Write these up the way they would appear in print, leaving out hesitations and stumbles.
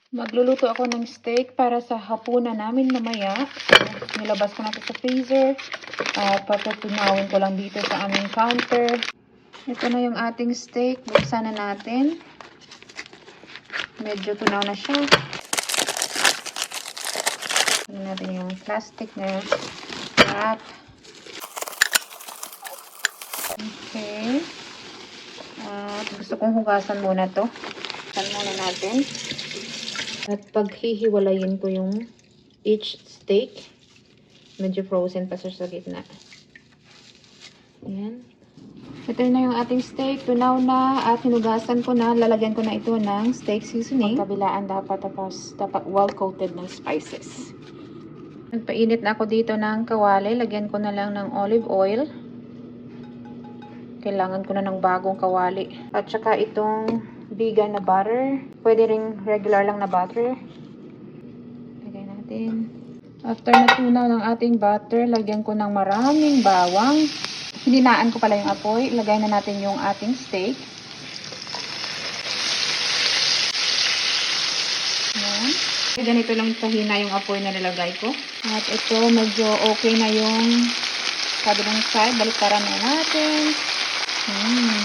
Magluluto ako ng steak para sa hapunan namin mamaya. So, nilabas ko na ito sa freezer. Papatunawin ko lang dito sa aming counter. Ito na yung ating steak. Buksan na natin. Medyo tunaw na siya. Tignan natin yung plastic na wrap. Okay. Gusto kong hugasan muna to. Hugasan muna natin. At paghihiwalayin ko yung each steak. Medyo frozen pa siya sa gitna. Ayan. Ito na yung ating steak. Tunaw na at hinugasan ko na. Lalagyan ko na ito ng steak seasoning. Pagkabilaan dapat, tapos dapat well coated ng spices. Nagpainit na ako dito ng kawali. Lagyan ko na lang ng olive oil. Kailangan ko na ng bagong kawali. At saka itong vegan na butter. Pwede ring regular lang na butter. Lagay natin. After natunaw ng ating butter, lagyan ko ng maraming bawang. Hininaan ko pala yung apoy. Ilagay na natin yung ating steak. Ayan. Ganito lang kahina yung apoy na nilagay ko. At ito, medyo okay na yung kabilang side. Baliktaran na natin. Ayan.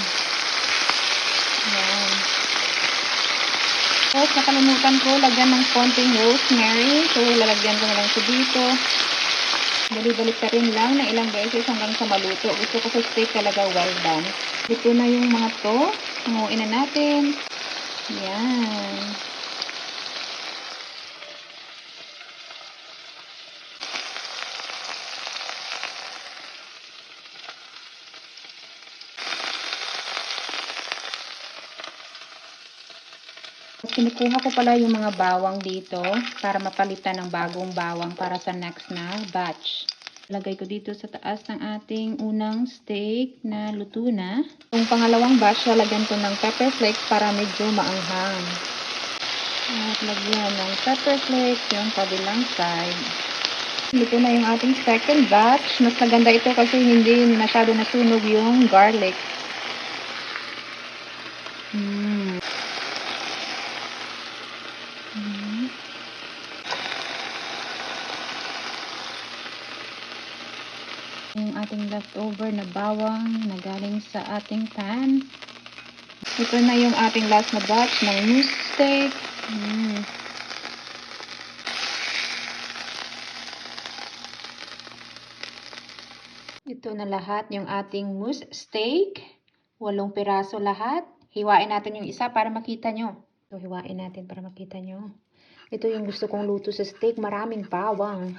Tapos, nakalimutan ko, lagyan ng konting rosemary. So, lalagyan ko na lang ito dito. Balik-balik ka rin lang na ilang beses hanggang sa maluto. Gusto ko sa steak talaga well done. Ito na yung mga to. Hanguin na natin. Yan. Kinukuha ko pala yung mga bawang dito para mapalitan ng bagong bawang para sa next na batch. Lagay ko dito sa taas ng ating unang steak na luto na. Yung pangalawang batch, lalagyan ko ng pepper flakes para medyo maanghang. At lagyan ng pepper flakes yung kabilang side. Dito na yung ating second batch. Mas maganda ito kasi hindi masyado nasunog yung garlic. Yung ating leftover na bawang na galing sa ating pan. Ito na yung ating last na batch ng moose steak. Ito na lahat yung ating moose steak. 8 piraso lahat. Hiwain natin yung isa para makita nyo. So, hiwain natin para makita nyo. Ito yung gusto kong luto sa steak. Maraming bawang.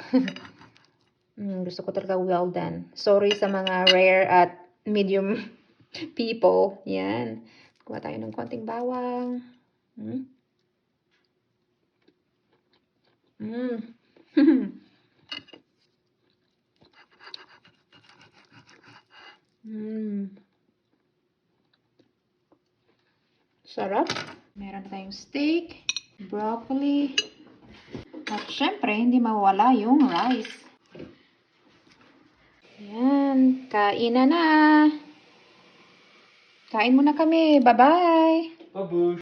Gusto ko talaga well done. Sorry sa mga rare at medium people. Yan. Kuha tayo ng konting bawang. Sarap. Meron tayong steak, broccoli, at syempre, hindi mawala yung rice. Yan. Kain na. Kain muna kami. Bye-bye.